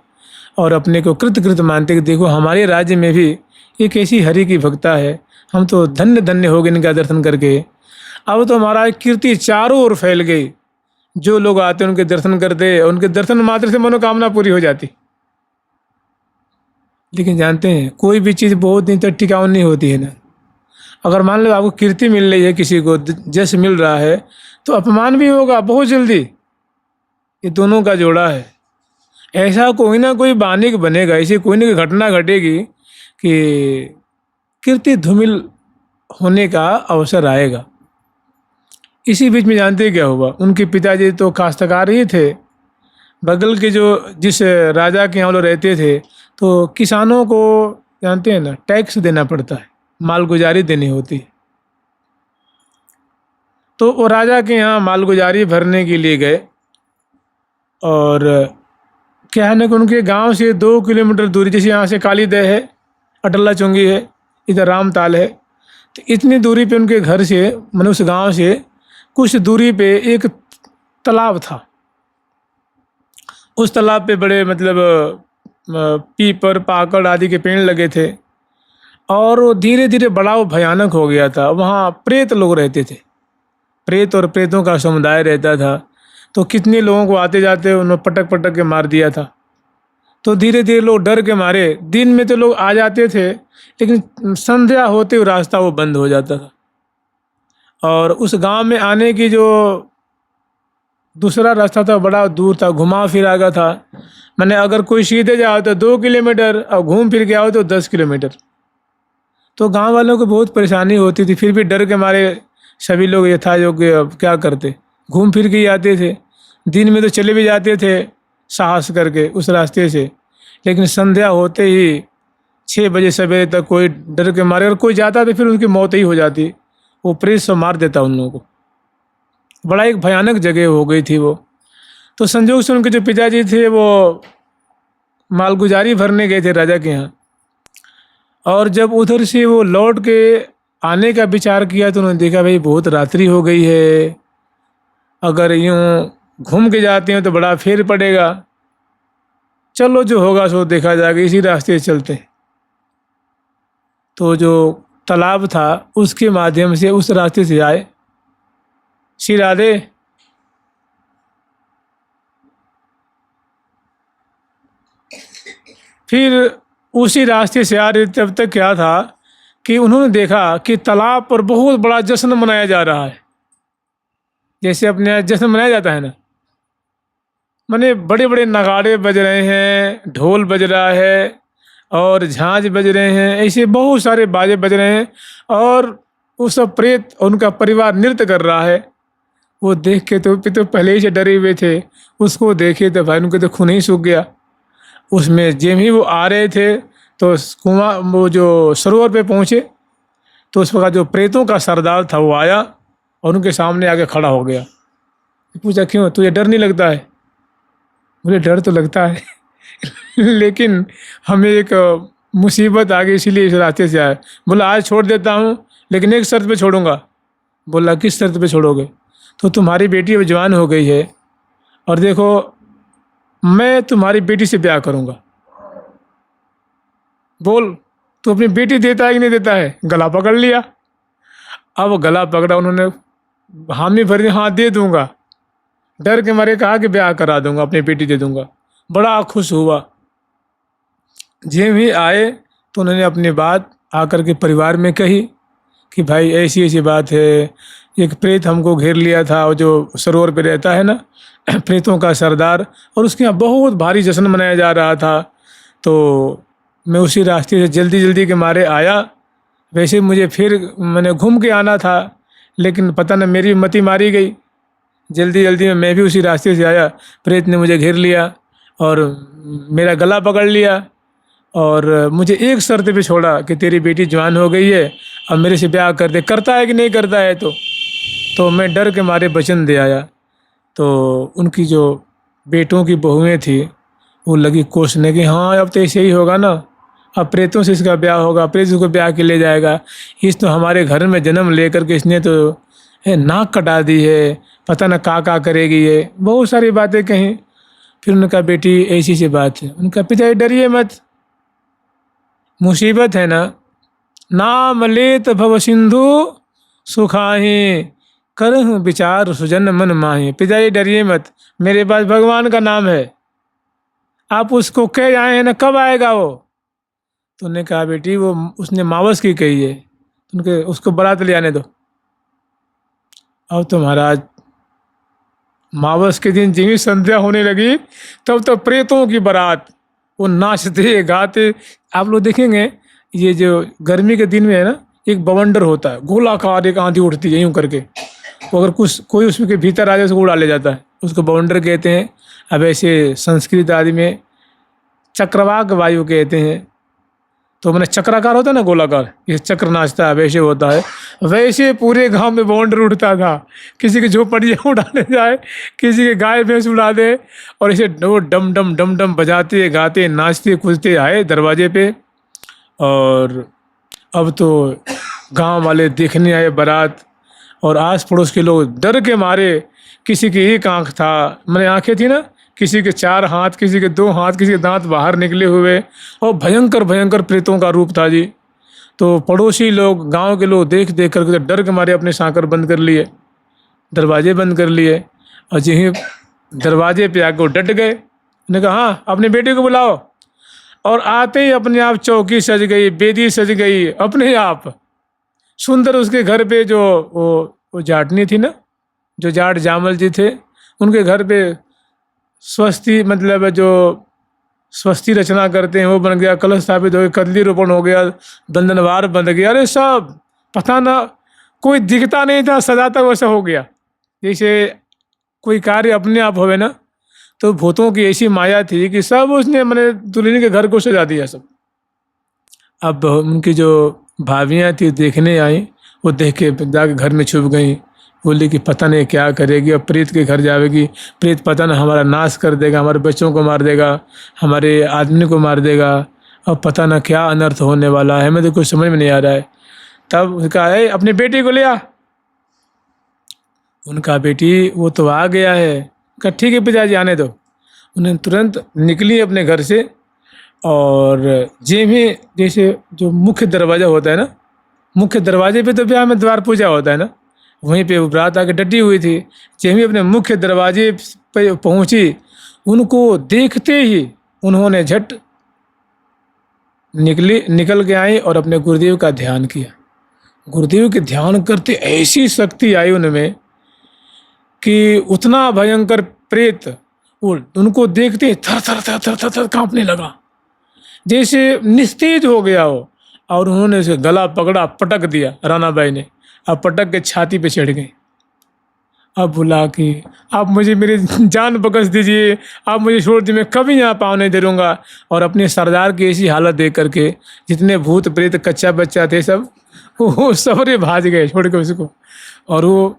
और अपने को कृत मानते कि देखो हमारे राज्य में भी एक ऐसी हरि की भक्ता है, हम तो धन्य धन्य हो गए इनका दर्शन करके। अब तो हमारा कीर्ति चारों ओर फैल गई। जो लोग आते उनके दर्शन करते, उनके दर्शन मात्र से मनोकामना पूरी हो जाती। लेकिन जानते हैं कोई भी चीज़ बहुत दिन तक टिकाऊ नहीं होती है ना। अगर मान लो आपको कीर्ति मिल रही है, किसी को जश मिल रहा है, तो अपमान भी होगा बहुत जल्दी। ये दोनों का जोड़ा है। ऐसा कोई ना कोई बानिक बनेगा, ऐसी कोई ना कोई घटना घटेगी कि कीर्ति धूमिल होने का अवसर आएगा। इसी बीच में जानते क्या हुआ, उनके पिताजी तो काश्तकार ही थे। बगल के जो जिस राजा के यहाँ वो लोग रहते थे, तो किसानों को जानते हैं ना, टैक्स देना पड़ता है, मालगुजारी देनी होती है। तो वो राजा के यहाँ मालगुजारी भरने के लिए गए, और क्या है ना कि उनके गांव से 2 किलोमीटर दूरी, जैसे यहाँ से कालीदह है, अटल्ला चुंगी है, इधर रामताल है, तो इतनी दूरी पे उनके घर से, मतलब उस गांव से कुछ दूरी पे एक तालाब था। उस तालाब पे बड़े मतलब पीपर पाकड़ आदि के पेड़ लगे थे, और वो धीरे धीरे बड़ा वो भयानक हो गया था। वहाँ प्रेत लोग रहते थे, प्रेत और प्रेतों का समुदाय रहता था। तो कितने लोगों को आते जाते उन्होंने पटक पटक के मार दिया था। तो धीरे धीरे लोग डर के मारे, दिन में तो लोग आ जाते थे, लेकिन संध्या होते हुए रास्ता वो बंद हो जाता था। और उस गांव में आने की जो दूसरा रास्ता था बड़ा दूर था, घुमा फिरा का था। मैंने अगर कोई सीधे जाओ तो 2 किलोमीटर, और घूम फिर के आओ तो 10 किलोमीटर। तो गांव वालों को बहुत परेशानी होती थी, फिर भी डर के मारे सभी लोग यथा योग्य क्या करते, घूम फिर के ही आते थे। दिन में तो चले भी जाते थे साहस करके उस रास्ते से, लेकिन संध्या होते ही 6 बजे सवेरे तक कोई डर के मारे, अगर कोई जाता तो फिर उनकी मौत ही हो जाती, वो प्रेत से मार देता उन लोगों को। बड़ा एक भयानक जगह हो गई थी वो। तो संजोग से उनके जो पिताजी थे वो मालगुजारी भरने गए थे राजा के यहाँ, और जब उधर से वो लौट के आने का विचार किया तो उन्होंने देखा भाई बहुत रात्रि हो गई है, अगर यूँ घूम के जाते हैं तो बड़ा फेर पड़ेगा, चलो जो होगा सो देखा जाएगा, इसी रास्ते से चलते हैं। तो जो तालाब था उसके माध्यम से उस रास्ते से आए। श्री राधे। फिर उसी रास्ते से आ रहे, तब तक क्या था कि उन्होंने देखा कि तालाब पर बहुत बड़ा जश्न मनाया जा रहा है, जैसे अपने यहाँ जश्न मनाया जाता है ना, माने बड़े बड़े नगाड़े बज रहे हैं, ढोल बज रहा है, और झांझ बज रहे हैं, ऐसे बहुत सारे बाजे बज रहे हैं, और वो सब प्रेत और उनका परिवार नृत्य कर रहा है। वो देख के तो पहले ही से डरे हुए थे, उसको देखे तो भाई उनके तो खून ही सूख गया। उसमें जब ही वो आ रहे थे तो कुआं, वो जो सरोवर पे पहुँचे, तो उस वक्त जो प्रेतों का सरदार था वो आया और उनके सामने आके खड़ा हो गया। पूछा क्यों, तुझे डर नहीं लगता है? मुझे डर तो लगता है लेकिन हमें एक मुसीबत आ गई, इसीलिए इस रास्ते से आए। बोला आज छोड़ देता हूँ, लेकिन एक शर्त पे छोड़ूंगा। बोला किस शर्त पे छोड़ोगे? तो तुम्हारी बेटी अब जवान हो गई है, और देखो मैं तुम्हारी बेटी से ब्याह करूँगा। बोल तू अपनी बेटी देता है कि नहीं देता है? गला पकड़ लिया। अब गला पकड़ा उन्होंने, हामी भरी, हाँ दे दूंगा। डर के मारे कहा कि ब्याह करा दूंगा, अपनी बेटी दे दूंगा। बड़ा खुश हुआ। जब भी आए तो उन्होंने अपनी बात आकर के परिवार में कही कि भाई ऐसी ऐसी बात है, एक प्रेत हमको घेर लिया था, और जो सरोवर पे रहता है ना प्रेतों का सरदार, और उसके यहाँ बहुत भारी जश्न मनाया जा रहा था। तो मैं उसी रास्ते से जल्दी जल्दी के मारे आया। वैसे मुझे फिर मैंने घूम के आना था, लेकिन पता न मेरी मति मारी गई। जल्दी जल्दी में मैं भी उसी रास्ते से आया, प्रेत ने मुझे घेर लिया और मेरा गला पकड़ लिया, और मुझे एक शर्त पे छोड़ा कि तेरी बेटी जवान हो गई है, अब मेरे से ब्याह कर दे, करता है कि नहीं करता है? तो मैं डर के मारे वचन दे आया। तो उनकी जो बेटों की बहुएं थी वो लगी कोसने की, हाँ अब तो ऐसे ही होगा ना, अब प्रेतों से इसका ब्याह होगा, प्रेत उसको ब्याह के ले जाएगा, इस तो हमारे घर में जन्म लेकर के इसने तो नाक कटा दी है, पता न का करेगी ये, बहुत सारी बातें कहीं। फिर उनका बेटी ऐसी सी बात है, उनका पिता डरिए मत, मुसीबत है ना, नाम लेत भव सिंधु सुखाही, करहु विचार सुजन मन माही। पिताजी डरिए मत, मेरे पास भगवान का नाम है, आप उसको कह आए हैं ना, कब आएगा वो? तो उन्होंने कहा बेटी वो उसने मावस की कही है, उनके उसको बारात ले आने दो। अब तो महाराज मावस के दिन जिस संध्या होने लगी तब तो प्रेतों की बारात, वो नाचते गाते। आप लोग देखेंगे ये जो गर्मी के दिन में है ना, एक बवंडर होता है गोलाकार, एक आंधी उठती है यूं करके, वो अगर कुछ कोई उसके भीतर आ जाए उसको उड़ा ले जाता है, उसको बवंडर कहते हैं। अब ऐसे संस्कृत आदि में चक्रवाक वायु कहते हैं। तो मैंने चक्राकार होता है ना गोलाकार, ये चक्र नाचता है वैसे होता है। वैसे पूरे गांव में बवंडर उठता था, किसी की झोपड़ियाँ उड़ाने जाए, किसी के गाय भैंस उड़ा दे, और ऐसे वो डम डम बजाते गाते नाचते कूदते आए दरवाजे पे। और अब तो गांव वाले देखने आए बारात, और आस पड़ोस के लोग डर के मारे, किसी की एक आंख था, मैंने आंखें थी ना, किसी के 4 हाथ, किसी के 2 हाथ, किसी के दांत बाहर निकले हुए, और भयंकर भयंकर प्रेतों का रूप था जी। तो पड़ोसी लोग, गांव के लोग देख देख कर डर के मारे अपने सांकर बंद कर लिए, दरवाजे बंद कर लिए, और यहीं दरवाजे पे आके वो डट गए। उन्होंने कहा हाँ अपने बेटे को बुलाओ, और आते ही अपने आप चौकी सज गई, बेदी सज गई अपने आप सुंदर। उसके घर पे जो वो जाटनी थी ना, जो जाट जामल जी थे, उनके घर पे स्वस्ति, मतलब जो स्वस्ति रचना करते हैं वो बन गया, कलश स्थापित हो गया, कदली रोपण हो गया, बंधनवार बन गया। अरे सब पता ना, कोई दिखता नहीं था, सजाता वैसा हो गया। जैसे कोई कार्य अपने आप होवे ना, तो भूतों की ऐसी माया थी कि सब उसने मैंने दुल्हन के घर को सजा दिया सब। अब उनकी जो भाभियाँ थी देखने आई, वो देख के जाके घर में छुप गई, बोली कि पता नहीं क्या करेगी, अब प्रेत के घर जाएगी, प्रेत पता नहीं हमारा नाश कर देगा, हमारे बच्चों को मार देगा, हमारे आदमी को मार देगा, अब पता ना क्या अनर्थ होने वाला है, हमें तो कुछ समझ में नहीं आ रहा है। तब उसका है अपने बेटी को ले आ। उनका बेटी वो तो आ गया है, कहा ठीक है पिताजी आने दो। उन्हें तुरंत निकली अपने घर से, और में जैसे जो मुख्य दरवाज़ा होता है ना, मुख्य दरवाजे पे तो ब्याह में द्वार पूजा होता है ना, वहीं पे वो बारात आके डटी हुई थी। जेमी अपने मुख्य दरवाजे पे पहुंची, उनको देखते ही उन्होंने झट निकल के आई और अपने गुरुदेव का ध्यान किया। गुरुदेव के ध्यान करते ऐसी शक्ति आई उनमें कि उतना भयंकर प्रेत वो उनको देखते थर थर थर थर थर थर कांपने लगा, जैसे निस्तेज हो गया हो। और उन्होंने उसे गला पकड़ा, पटक दिया रानाबाई ने, अब पटक के छाती पे चढ़ गई। अब बोला कि आप मुझे मेरी जान बख्श दीजिए, आप मुझे छोड़ दीजिए, मैं कभी यहाँ पाँव नहीं धरूंगा। और अपने सरदार की ऐसी हालत देख करके जितने भूत प्रेत कच्चा बच्चा थे सब वो सबरे भाज गए छोड़ के उसको। और वो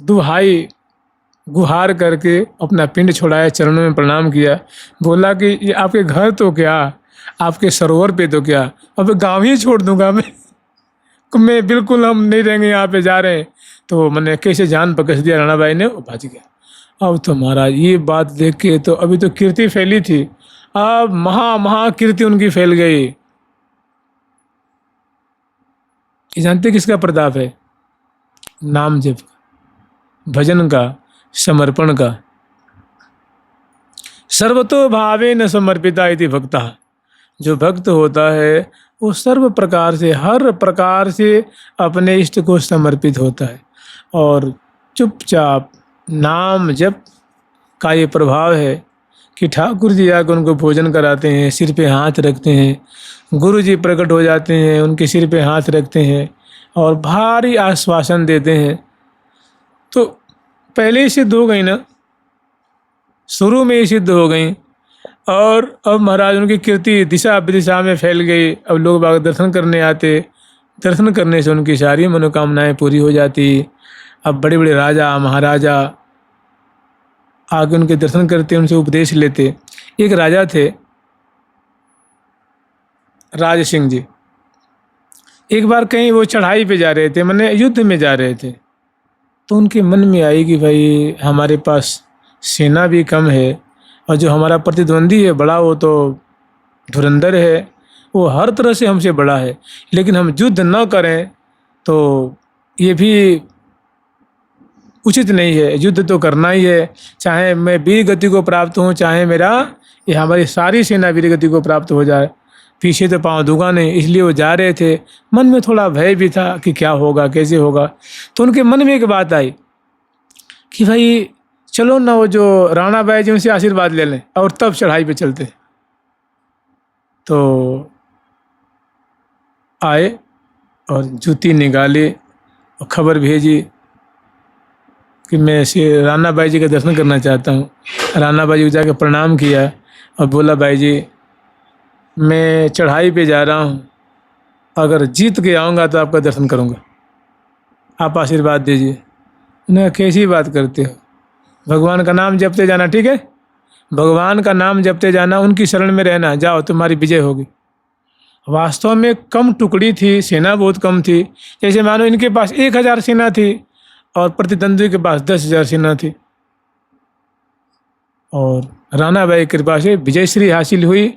दुहाई गुहार करके अपना पिंड छोड़ाया, चरणों में प्रणाम किया, बोला कि ये आपके घर तो क्या, आपके सरोवर पे तो क्या, अब गाँव ही छोड़ दूंगा मैं बिल्कुल, हम नहीं रहेंगे यहाँ पे, जा रहे हैं। तो मैंने कैसे जान बख्श दिया राणाबाई ने, वो भाज गया। अब तो महाराज ये बात देख के तो अभी तो कीर्ति फैली थी, अब महा कीर्ति उनकी फैल गई। ये जानते किसका प्रताप है? नाम जप, भजन का, समर्पण का। सर्वतो भावेन समर्पिता इति भक्ता, जो भक्त होता है वो सर्व प्रकार से, हर प्रकार से अपने इष्ट को समर्पित होता है। और चुपचाप नाम जप का ये प्रभाव है कि ठाकुर जी आकर उनको भोजन कराते हैं, सिर पे हाथ रखते हैं, गुरु जी प्रकट हो जाते हैं, उनके सिर पे हाथ रखते हैं और भारी आश्वासन देते हैं। तो पहले ही सिद्ध हो गई ना, शुरू में ही सिद्ध हो गई, और अब महाराज उनकी कीर्ति दिशा विदिशा में फैल गई। अब लोग बाग दर्शन करने आते, दर्शन करने से उनकी सारी मनोकामनाएं पूरी हो जाती। अब बड़े बड़े राजा महाराजा आगे उनके दर्शन करते, उनसे उपदेश लेते। एक राजा थे राज सिंह जी, एक बार कहीं वो चढ़ाई पे जा रहे थे, माने युद्ध में जा रहे थे, तो उनके मन में आई कि भाई हमारे पास सेना भी कम है, और जो हमारा प्रतिद्वंदी है बड़ा, वो तो धुरंधर है, वो हर तरह से हमसे बड़ा है, लेकिन हम युद्ध न करें तो ये भी उचित नहीं है, युद्ध तो करना ही है, चाहे मैं वीर गति को प्राप्त हूँ, चाहे मेरा ये हमारी सारी सेना वीर गति को प्राप्त हो जाए, पीछे तो पाँव दूंगा नहीं। इसलिए वो जा रहे थे, मन में थोड़ा भय भी था कि क्या होगा कैसे होगा। तो उनके मन में एक बात आई, कि भाई चलो ना वो जो राणा बाई जी उनसे आशीर्वाद ले लें और तब चढ़ाई पे चलते। तो आए और जूती निकाले और खबर भेजी कि मैं श्री राणा बाई जी का दर्शन करना चाहता हूँ। राणा बाई जी को जाकर प्रणाम किया और बोला, बाई जी मैं चढ़ाई पे जा रहा हूँ, अगर जीत के आऊँगा तो आपका दर्शन करूँगा, आप आशीर्वाद दीजिए। उन्हें कैसी बात करते हो, भगवान का नाम जपते जाना, ठीक है, भगवान का नाम जपते जाना, उनकी शरण में रहना, जाओ तुम्हारी विजय होगी। वास्तव में कम टुकड़ी थी, सेना बहुत कम थी। जैसे मानो इनके पास 1000 सेना थी और प्रतिद्वंद्वी के पास 10,000 सेना थी। और राणा बाई की कृपा से विजयश्री हासिल हुई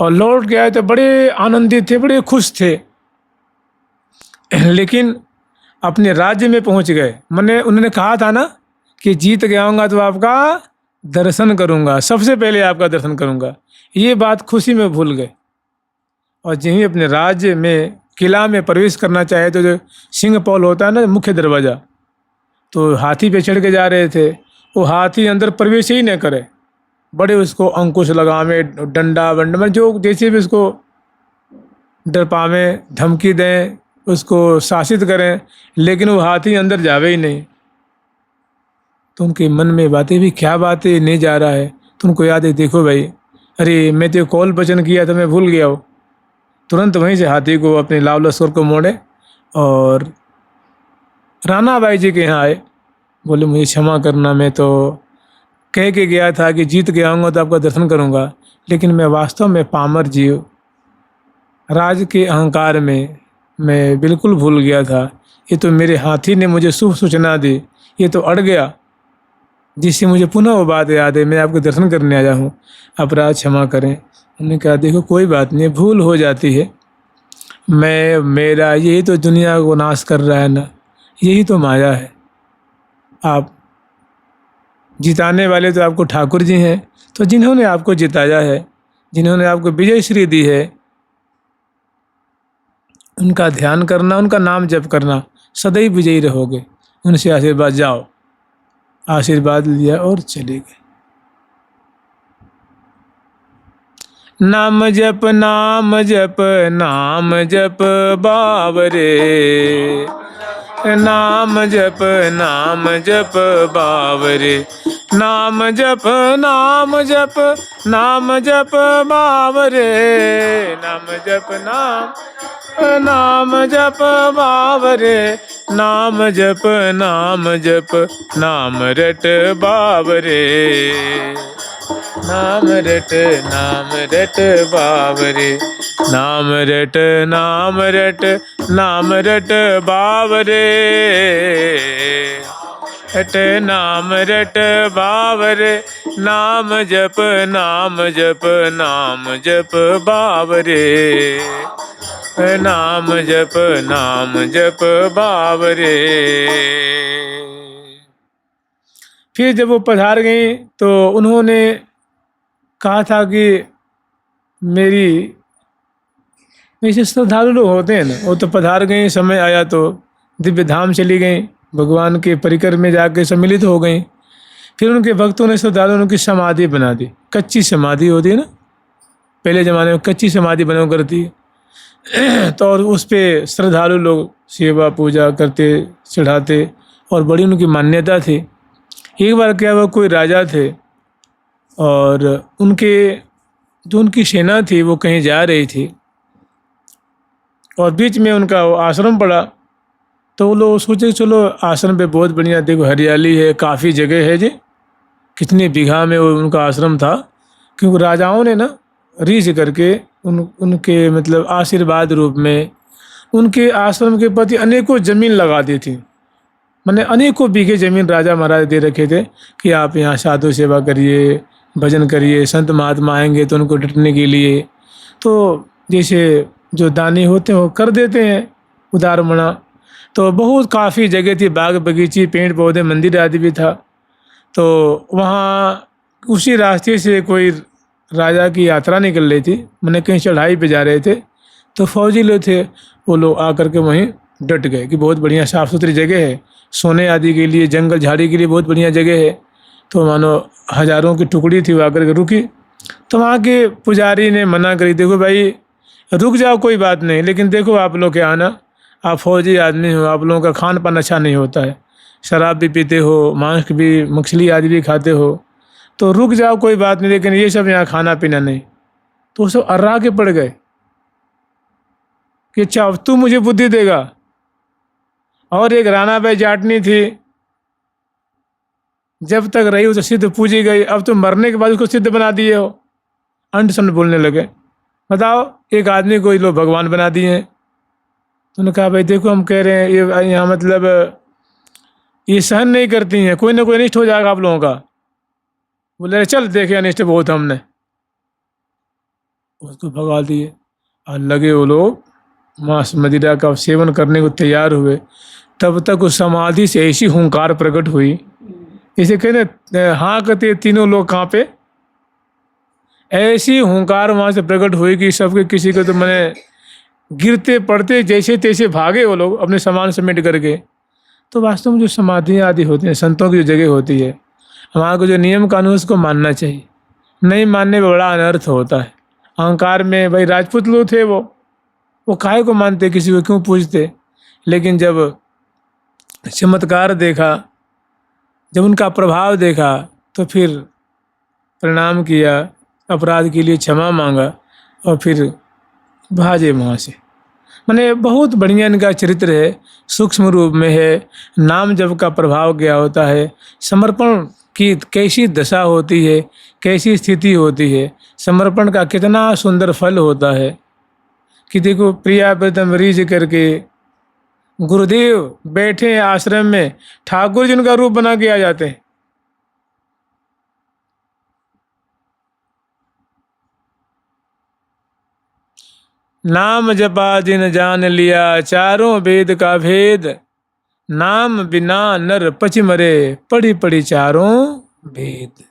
और लौट के आए तो बड़े आनंदित थे, बड़े खुश थे। लेकिन अपने राज्य में पहुंच गए, मैंने उन्होंने कहा था ना कि जीत के आऊँगा तो आपका दर्शन करूँगा, सबसे पहले आपका दर्शन करूँगा, ये बात खुशी में भूल गए। और यहीं अपने राज्य में किला में प्रवेश करना चाहे तो जो सिंह पौल होता है ना, मुख्य दरवाज़ा, तो हाथी पे चढ़ के जा रहे थे, वो हाथी अंदर प्रवेश ही न करे, बड़े उसको अंकुश लगावे, डंडा वंडा में जो जैसे भी उसको डरपावें, धमकी दें, उसको शासित करें, लेकिन वो हाथी अंदर जावे ही नहीं। तो उनके मन में बातें भी, क्या बातें नहीं जा रहा है, तो उनको याद है, देखो भाई, अरे मैं तो कौल वचन किया था, मैं भूल गया हूँ। तुरंत वहीं से हाथी को, अपने लाव लश्कर को मोड़े और राणा बाई जी के यहाँ आए। बोले, मुझे क्षमा करना, मैं तो कह के गया था कि जीत के आऊँगा तो आपका दर्शन करूँगा, लेकिन मैं वास्तव में पामर जीव, राज के अहंकार में मैं बिल्कुल भूल गया था। ये तो मेरे हाथी ने मुझे शुभ सूचना दी, ये तो अड़ गया, जिससे मुझे पुनः वो बात याद है, मैं आपके दर्शन करने आया हूँ, अपराध क्षमा करें। उन्होंने कहा, देखो कोई बात नहीं, भूल हो जाती है, मेरा यही तो दुनिया को नाश कर रहा है ना, यही तो माया है। आप जिताने वाले तो आपको ठाकुर जी हैं, तो जिन्होंने आपको जिताया है, जिन्होंने आपको विजय श्री दी है, उनका ध्यान करना, उनका नाम जप करना, सदैव विजयी रहोगे। उनसे आशीर्वाद, जाओ। आशीर्वाद लिया और चले गए। नाम जप नाम जप नाम जप बावरे, नाम जप बावरे, नाम जप नाम जप नाम जप बावरे, नाम जप नाम जप बावरे, नाम जप नाम रट बावरे, नाम रट बावरे, नाम रट नाम रट बावरे, हट नाम रट बावरे, नाम जप नाम जप बावरे, नाम जप बावरे। फिर जब वो पधार गई तो उन्होंने कहा था कि मेरी, ऐसे श्रद्धालु लोग होते हैं ना, वो तो पधार गई, समय आया तो दिव्य धाम चली गई, भगवान के परिकर में जाके सम्मिलित हो गई। फिर उनके भक्तों ने, श्रद्धालुओं ने उनकी समाधि बना दी, कच्ची समाधि होती है ना, पहले ज़माने में कच्ची समाधि बना करती है, तो और उस पर श्रद्धालु लोग सेवा पूजा करते, चढ़ाते, और बड़ी उनकी मान्यता थी। एक बार क्या हुआ, कोई राजा थे और उनकी सेना थी, वो कहीं जा रही थी और बीच में उनका वो आश्रम पड़ा। तो वो लोग सोचे, चलो आश्रम पे बहुत बढ़िया, देखो हरियाली है, काफ़ी जगह है जी, कितनी बीघा में वो उनका आश्रम था। क्योंकि राजाओं ने ना रीझ करके उनके मतलब आशीर्वाद रूप में उनके आश्रम के प्रति अनेकों ज़मीन लगा दी थी। मैंने अनेकों बीघे ज़मीन राजा महाराज दे रखे थे कि आप यहाँ साधु सेवा करिए, भजन करिए, संत महात्मा आएंगे तो उनको डटने के लिए। तो जैसे जो दानी होते हैं वो कर देते हैं उदार मना। तो बहुत काफ़ी जगह थी, बाग बगीची, पेड़ पौधे, मंदिर आदि भी था। तो वहाँ उसी रास्ते से कोई राजा की यात्रा निकल रही थी, मैंने कहीं चढ़ाई पे जा रहे थे, तो फौजी लोग थे, वो लोग आकर के वहीं डट गए कि बहुत बढ़िया साफ़ सुथरी जगह है, सोने आदि के लिए, जंगल झाड़ी के लिए बहुत बढ़िया जगह है। तो मानो हज़ारों की टुकड़ी थी, वो आकर के रुकी। तो वहाँ के पुजारी ने मना करी, देखो भाई रुक जाओ कोई बात नहीं, लेकिन देखो आप लोग क्या आना, आप फौजी आदमी हो, आप लोगों का खान पान अच्छा नहीं होता है, शराब भी पीते हो, मांस भी, मछली आदि भी खाते हो, तो रुक जाओ कोई बात नहीं, लेकिन ये सब यहाँ खाना पीना नहीं। तो वो सब अर्रा के पड़ गए कि अच्छा अब तू मुझे बुद्धि देगा। और एक राणा बाई जाटनी थी, जब तक रही उसे सिद्ध पूजी गई, अब तो मरने के बाद उसको सिद्ध बना दिए हो। अंट संट बोलने लगे, बताओ एक आदमी को ये लोग भगवान बना दिए हैं। तो उन्होंने कहा भाई देखो हम कह रहे हैं ये यहाँ मतलब ये सहन नहीं करती हैं, कोई ना कोई अनिष्ट हो जाएगा आप लोगों का। बोले चल देखे अनिष्ट बहुत हमने, उसको भगा दिए। और लगे वो लोग मांस मदिरा का सेवन करने को तैयार हुए। तब तक उस समाधि से ऐसी हुंकार प्रकट हुई, इसे कहते हाँ कहते तीनों लोग कांपे। ऐसी हुंकार वहाँ से प्रकट हुई कि सबके किसी को तो मैंने गिरते पड़ते जैसे तैसे भागे वो लोग अपने सामान समेट करके। तो वास्तव में जो समाधि आदि होती हैं, संतों की जो जगह होती है, वहाँ को जो नियम कानून उसको मानना चाहिए, नहीं मानने में बड़ा अनर्थ होता है। अहंकार में भाई राजपूत लोग थे, वो काहे को मानते, किसी को क्यों पूछते। लेकिन जब चमत्कार देखा, जब उनका प्रभाव देखा, तो फिर प्रणाम किया, अपराध के लिए क्षमा मांगा और फिर भाजे वहाँ से। माने बहुत बढ़िया इनका चरित्र है, सूक्ष्म रूप में है। नाम जप का प्रभाव क्या होता है, समर्पण की कैसी दशा होती है, कैसी स्थिति होती है, समर्पण का कितना सुंदर फल होता है। कि देखो प्रिया प्रीतम रीझ करके गुरुदेव बैठे हैं आश्रम में, ठाकुर जी उनका रूप बना के आ जाते हैं। नाम जपा जिन जान लिया चारों वेद का भेद, नाम बिना नर पच मरे पढ़ी पढ़ी चारों वेद।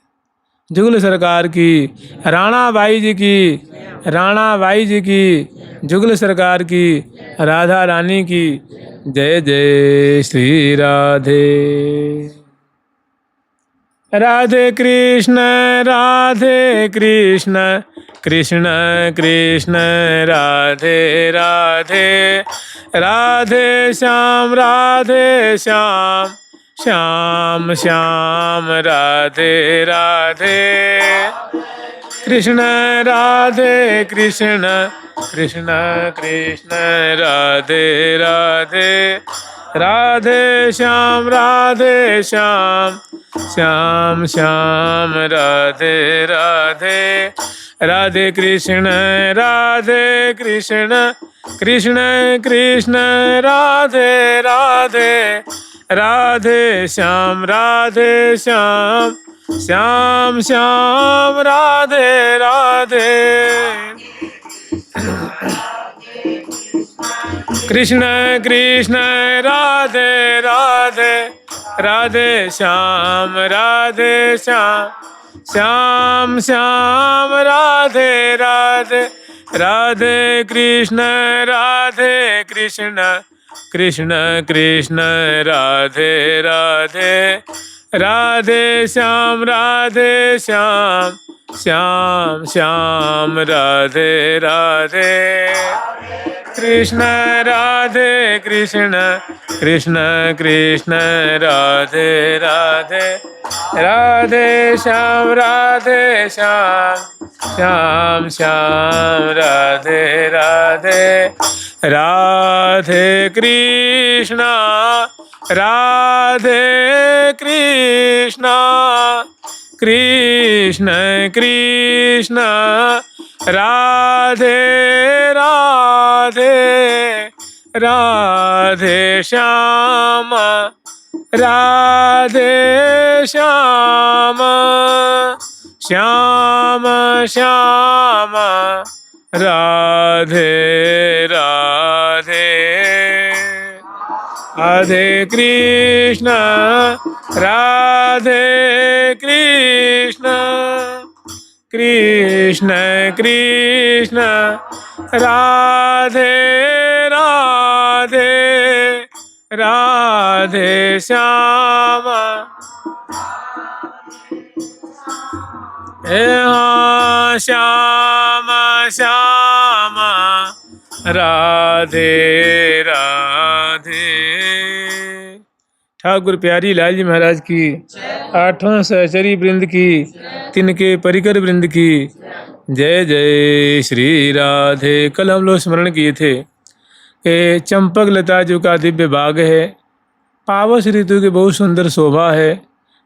जुगल सरकार की, राणा बाई जी की, राणा बाई जी की, जुगल सरकार की, राधा रानी की जय जय श्री राधे। राधे कृष्ण कृष्ण कृष्ण राधे राधे, राधे श्याम श्याम श्याम राधे राधे। कृष्ण राधे कृष्ण कृष्ण कृष्ण राधे राधे, राधे श्याम श्याम श्याम राधे राधे। राधे कृष्ण कृष्ण कृष्ण राधे राधे, राधे श्याम श्याम श्याम राधे राधे। कृष्ण कृष्ण राधे राधे, राधे श्याम श्याम श्याम राधे राधे। राधे कृष्ण कृष्ण कृष्ण राधे राधे, राधे श्याम श्याम श्याम राधे राधे। कृष्ण कृष्ण कृष्ण राधे राधे, राधे श्याम श्याम श्याम राधे राधे। राधे कृष्ण कृष्ण कृष्ण राधे राधे, राधे श्याम श्याम श्याम श्याम राधे राधे। राधे कृष्ण कृष्ण कृष्ण राधे राधे। राधे श्यामा हाँ श्यामा श्यामा राधे राधे। ठाकुर प्यारी लाल जी महाराज की, आठों सहचरी वृंद की, तिनके परिकर वृंद की जय जय श्री राधे। कल हम लोग स्मरण किए थे कि चंपक लता जो का दिव्य बाग है, पावस ऋतु की बहुत सुंदर शोभा है,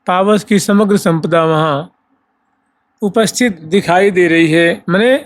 पावस की समग्र संपदा वहाँ उपस्थित दिखाई दे रही है। मने